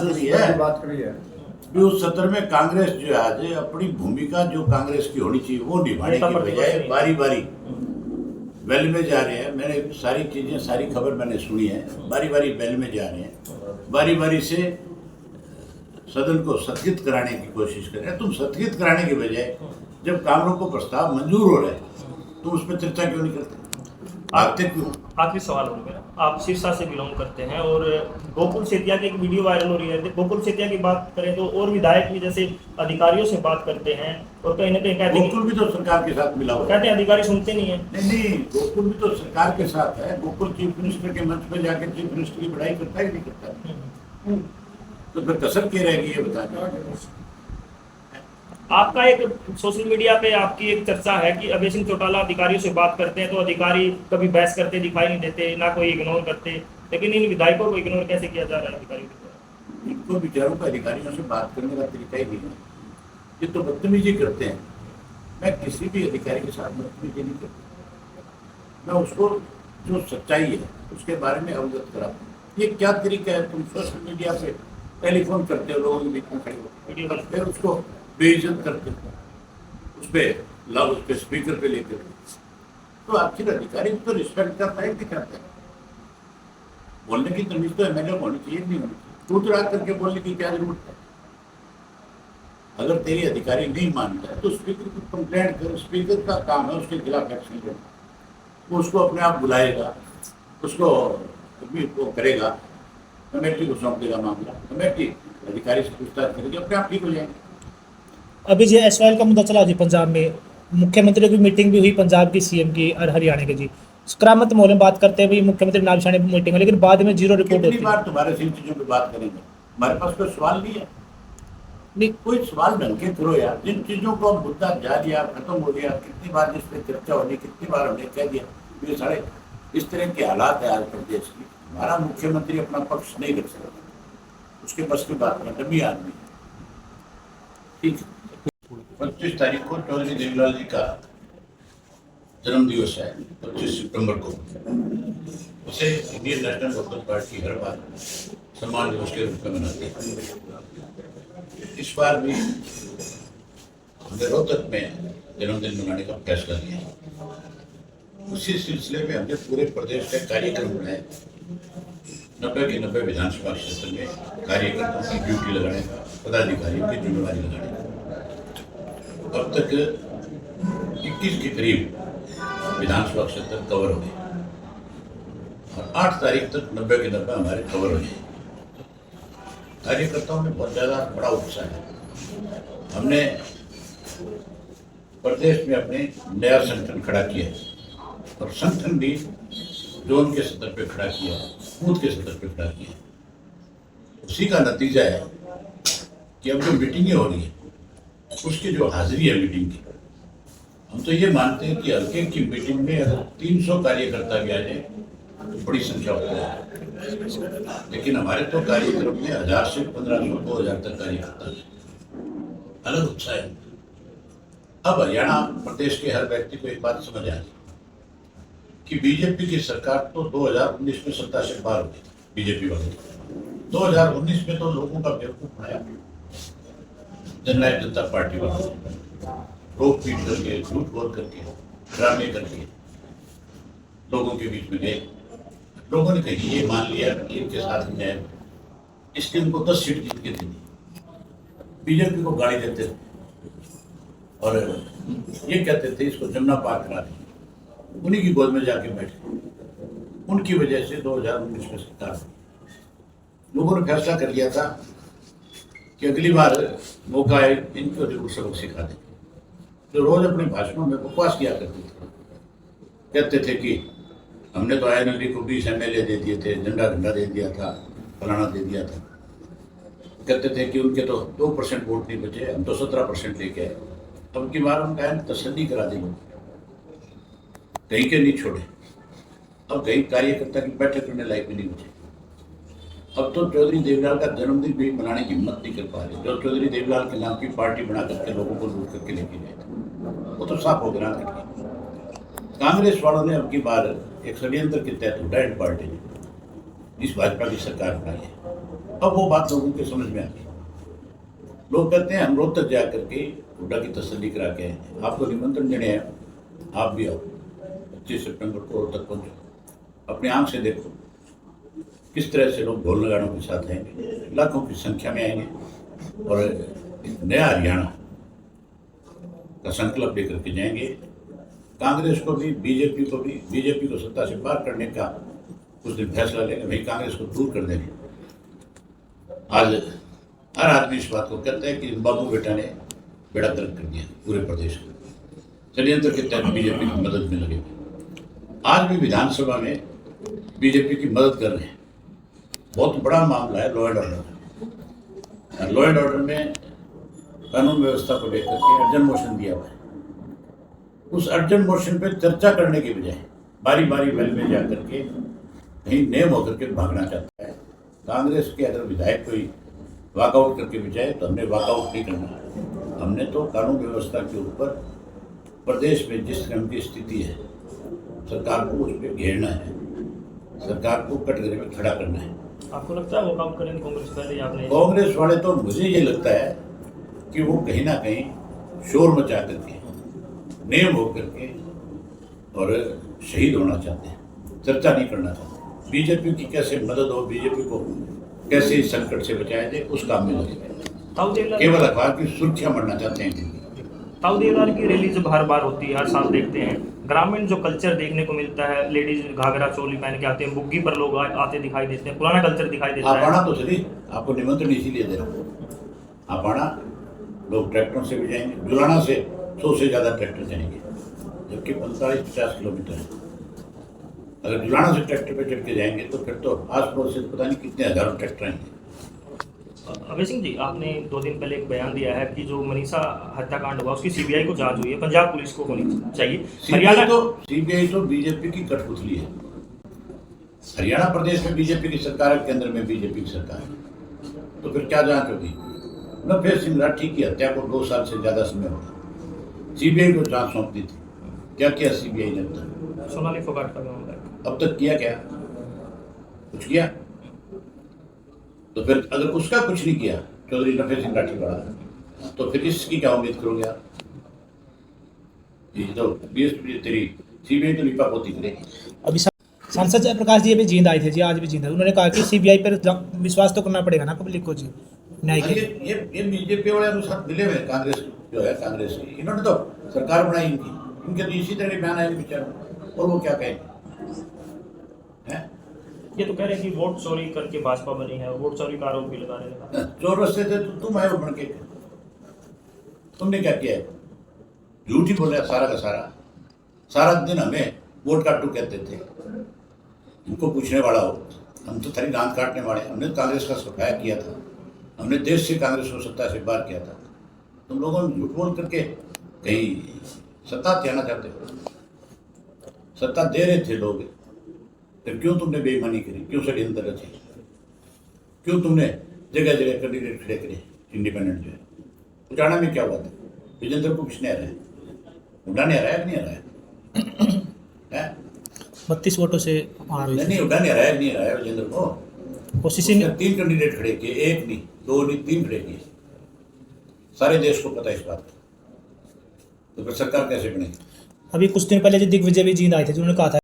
जरूरी है। बात करी है भी उस सत्र में कांग्रेस जो है आज अपनी भूमिका जो कांग्रेस की होनी चाहिए वो निभाने की बजाय बारी बारी वेल में जा रहे हैं। मैंने सारी चीजें सारी खबर मैंने सुनी है, बारी बारी वेल में जा रहे हैं, बारी बारी से सदन को स्थगित कराने की कोशिश कर रहे हैं। तुम स्थगित कराने के बजाय जब कामरों को प्रस्ताव मंजूर हो रहे हैं तो उसमें चर्चा क्यों नहीं करते, आते क्यों? आखिरी सवाल हो गया, आप सिरसा से बिलोंग करते हैं और गोकुल सेतिया की एक वीडियो वायरल हो रही है। गोकुल सेतिया की बात करें तो और विधायक भी जैसे अधिकारियों से बात करते हैं और कहीं ना कहीं कहते हैं, गोकुल भी तो सरकार के साथ मिला हुआ है। कहते हैं अधिकारी सुनते नहीं है। नहीं, गोकुल भी तो सरकार के साथ है। गोकुल चीफ मिनिस्टर के मंच पे जाकर चीफ मिनिस्टर की बढ़ाई करता ही नहीं करता, तो फिर कसर क्या रहेगी ये बताइए। आपका एक सोशल मीडिया पे आपकी एक चर्चा है कि अभय सिंह चौटाला अधिकारियों से बात करते हैं तो अधिकारी कभी बहस करते दिखाई नहीं देते, ना कोई इग्नोर करते, लेकिन इन विधायकों को इग्नोर कैसे किया जा रहा है अधिकारियों के द्वारा? इनको विचारों का अधिकारियों से बात करने का तरीका ही नहीं है, ये तो बदतमीजी करते हैं। मैं किसी भी अधिकारी के साथ बदतमीजी नहीं करता, मैं उसको जो सच्चाई है उसके बारे में अवगत कराता हूँ। ये क्या तरीका है, तुम सोशल मीडिया पे टेलीफोन करते हो लोगों के बीच में खड़े हो, फिर उसको बेइज्जत करते हो, उस पर स्पीकर पे लेकर, तो आखिर अधिकारी तो रिस्पेक्ट करता है कि करता है? बोलने की तमीज तो एमएलए होनी चाहिए, नहीं होनी चाहिए। तू तो रात करके बोलने की क्या जरूरत है? अगर तेरी अधिकारी नहीं मानता है तो स्पीकर को कंप्लेंट कर, स्पीकर का काम है उसके खिलाफ एक्शन लेना। वो उसको अपने आप बुलाएगा, उसको वो करेगा, कमेटी को सौंप देगा मामला, कमेटी अधिकारी से पूछताछ करेगी, अपने आप ठीक हो जाएंगे। अभी जो एसवाइएल का मुद्दा चला जी पंजाब में, मुख्यमंत्री की मीटिंग भी हुई पंजाब की सीएम की और हरियाणा की जी, करामत माहौल में बात करते हैं भाई मुख्यमंत्री नागशाने की मीटिंग है, लेकिन बाद में जीरो रिपोर्ट होती है। बार तुम्हारे इन चीजों पे बात करेंगे, हमारे पास कोई सवाल नहीं है। नहीं, कोई सवाल ढंग के करो यार। जिन चीजों को मुद्दा जा दिया, खत्म हो गया, कितनी बार जिस पर चर्चा होनी, कितनी बार हमने कह दिया, ये सारे इस तरह के हालात है आज प्रदेश की। हमारा मुख्यमंत्री अपना पक्ष नहीं रख सकता, उसके बस की बात नहीं, डमी आदमी। ठीक है, 25 तारीख को चौधरी देवीलाल जी का जन्म दिवस है, 25 सितंबर को। उसे इंडियन नेशनल पीपल्स पार्टी हर बार सम्मान दिवस के रूप में मनाती है। इस बार भी हमने रोहतक में जन्मदिन मनाने का फैसला लिया। उसी सिलसिले में हमने पूरे प्रदेश का कार्यक्रम बनाए। 90 के 90 विधानसभा क्षेत्र में कार्यकर्ताओं की ड्यूटी लगाने का, पदाधिकारियों की जिम्मेदारी लगाने का। अब तक 21 के करीब विधानसभा क्षेत्र कवर हो गए और 8 तारीख तक 90 के 90 हमारे कवर हो गए। कार्यकर्ताओं में बहुत ज़्यादा बड़ा उत्साह है। हमने प्रदेश में अपने नया संगठन खड़ा किया और संगठन भी जोन के स्तर पे खड़ा किया, बूथ के स्तर पे खड़ा किया। उसी का नतीजा है कि अब जो मीटिंगें हो रही है उसकी जो हाजिरी है मीटिंग की, हम तो ये मानते हैं कि हल्के की मीटिंग में अगर 300 कार्यकर्ता भी आ जाए तो बड़ी संख्या होती है, लेकिन हमारे तो कार्यक्रम में 1000 से 1500 2000 तक कार्यकर्ता है। अलग उत्साह है। अब हरियाणा प्रदेश के हर व्यक्ति को एक बात समझ आ गई कि बीजेपी की सरकार तो 2019 में सत्ता से पार हो गई, बीजेपी वाले 2019 में तो लोगों का बेवकूफ बनाया जननायक जनता पार्टी वालों, रोक पीट करके, झूठ बोल करके, ड्रामे करके लोगों के बीच में गए। लोगों ने कहीं ये मान लिया कि इनके साथ में जाए, इसलिए उनको 10 सीट जीत के दी, बीजेपी को गाड़ी देते थे और ये कहते थे इसको जमुना पार करा दें, उन्हीं की गोद में जाके बैठे। उनकी वजह से 2019 में सरकार लोगों ने फैसला कर लिया था कि अगली बार मौका है इनको जरूर सबक सिखा दें। जो रोज अपने भाषणों में बकवास किया करते थे, कहते थे कि हमने तो INLD को 20 MLA दे दिए थे, झंडा दे दिया था, फलाना दे दिया था। कहते थे कि उनके तो 2% वोट नहीं बचे, हम तो 17% लेके आए। अब की बार उनका है तसल्ली करा देंगे, कहीं के नहीं छोड़े। अब कहीं कार्यकर्ता की बैठक करने लायक भी नहीं बचे। अब तो चौधरी देवीलाल का जन्मदिन भी मनाने की हिम्मत नहीं कर पा रहे। जो चौधरी देवीलाल के नाम की पार्टी बना करके लोगों को लूट करके लेके गए थे, वो तो साफ हो गया करके। कांग्रेस वालों ने अब की बार एक षड्यंत्र के तहत उड़ान पार्टी ने इस भाजपा की सरकार बनाई है। अब वो बात लोगों के समझ में आती है। लोग कहते हैं हम रोहतक जा करके हुड्डा की तसल्ली करा के आए हैं। आपको निमंत्रण देने हैं, आप भी आओ। 25 सितंबर को रोहतक पहुंचो, अपनी आंख से देखो किस तरह से लोग ढोल नगाड़ों के साथ आएंगे, लाखों की संख्या में आएंगे और एक नया हरियाणा का संकल्प लेकर के जाएंगे। कांग्रेस को भी, बीजेपी को भी, बीजेपी को सत्ता से पार करने का उस दिन फैसला लेंगे, भाई कांग्रेस को दूर कर देंगे। आज हर आदमी इस बात को कहता है कि बाबू बेटा ने बेड़ा गर्क कर दिया पूरे प्रदेश को। षड्यंत्र के तहत बीजेपी की मदद में लगे। आज भी विधानसभा में बीजेपी की मदद कर रहे हैं। बहुत बड़ा मामला है law and order. Law and order में कानून व्यवस्था को लेकर के अर्जन मोशन दिया हुआ है। उस अर्जन मोशन पे चर्चा करने के बजाय बारी बारी वेल में जाकर के कहीं नेम होकर के भागना चाहता है। कांग्रेस के अगर विधायक कोई वॉकआउट करके बजाय तो हमने वॉकआउट नहीं करना। हमने तो कानून व्यवस्था के ऊपर प्रदेश में जिस तरह की स्थिति है, सरकार को उस पर घेरना है, सरकार को कटघरे में खड़ा करना है। आपको लगता है वॉकआउट करेंगे कांग्रेस पहले या आपने? कांग्रेस वाले तो मुझे ये लगता है कि वो कहीं ना कहीं शोर मचा करके, नेम हो करके और शहीद होना चाहते हैं, चर्चा नहीं करना चाहते। बीजेपी की कैसे मदद हो, बीजेपी को कैसे इस संकट से बचाया जाए, उस काम में लगे। केवल अखबार की सुर्खियां बढ़ना चाहते हैं। ताऊ देवलाल की रैली जब हर बार होती है, हर साल देखते हैं, ग्रामीण जो कल्चर देखने को मिलता है, लेडीज घाघरा चोली पहन के आते हैं, बुग्गी पर लोग आते दिखाई देते हैं, पुराना कल्चर दिखाई देता आप है। आना तो सही, आपको निमंत्रण इसीलिए दे रहा हूँ। आप आना, लोग ट्रैक्टरों से भी जाएंगे, जुलाना से 100 से ज़्यादा ट्रैक्टर जाएंगे, जबकि 45-50 किलोमीटर है। अगर जुलाना से ट्रैक्टर पे चढ़ के जाएंगे तो फिर तो आस पड़ोस से पता नहीं कितने हजारों ट्रैक्टर आएंगे। अभय सिंह जी, आपने 2 दिन पहले एक बयान दिया है कि जो मनीषा हत्याकांड हुआ उसकी सीबीआई को जांच हुई है, पंजाब पुलिस को होनी चाहिए। सीबीआई तो बीजेपी की कठपुतली है। हरियाणा प्रदेश में बीजेपी की सरकार है, केंद्र में बीजेपी की सरकार है, तो फिर क्या जांच होगी? नफे सिंह राठी की हत्या को 2 साल से ज्यादा समय होगा, सीबीआई को जांच सौंप दी थी। क्या किया सीबीआई ने? अब तक सोनाली फोगाट का मामला है, अब तक किया क्या? कुछ किया? तो फिर अगर उसका कुछ नहीं किया चौधरी नफे सिंह राठी वाला, तो फिर इसकी क्या उम्मीद करोगे आप? ये तो बीएसपी तेरी सीबीआई तो लिपापोती करेगी। अभी सांसद जयप्रकाश जी अभी जींद आए थे जी, आज भी जींद है। उन्होंने कहा कि सीबीआई पर विश्वास तो करना पड़ेगा ना पब्लिक को जी, न्याय के। ये बीजेपी वाले के साथ मिले हुए हैं। कांग्रेस जो है, कांग्रेस की, इन्होंने तो सरकार बनाई इनके तो इसी तरह के बयान आए बेचारे, और वो क्या कहेंगे? ये तो कह रहे हैं कि वोट चोरी करके भाजपा बनी है, वोट चोरी का आरोप भी लगा रहे हैं। चोर रस्ते थे तो तुम आए हो बन के, तुमने क्या किया है? झूठ ही बोल रहा सारा का सारा दिन हमें वोट काटू कहते थे। इनको पूछने वाला हो, हम तो थारी दांत काटने वाले। हमने कांग्रेस का सफाया किया था, हमने देश से कांग्रेस को सत्ता से बाहर किया था। तुम लोगों ने झूठ बोल करके कहीं सत्ता आना चाहते हो। सत्ता दे रहे थे लोग, फिर क्यों तुमने बेईमानी करी? क्यों षड्यंत्र रचे? क्यों तुमने जगह जगह कैंडिडेट खड़े करे इंडिपेंडेंट जो है? उचाना में क्या हुआ था? विजेंद्र को किसने हराया? हुड्डा ने हराया कि नहीं हराया? 32 वोटों से नहीं, हुड्डा ने हराया कि नहीं हराया विजेंद्र को? कोशिश ही 3 कैंडिडेट खड़े किए, 1 नहीं, 2 नहीं, 3 खड़े किए। सारे देश को पता है इस बात का। तो फिर सरकार कैसे बनेगी? अभी कुछ दिन पहले जो दिग्विजय भी जींद आए थे, जिन्होंने कहा था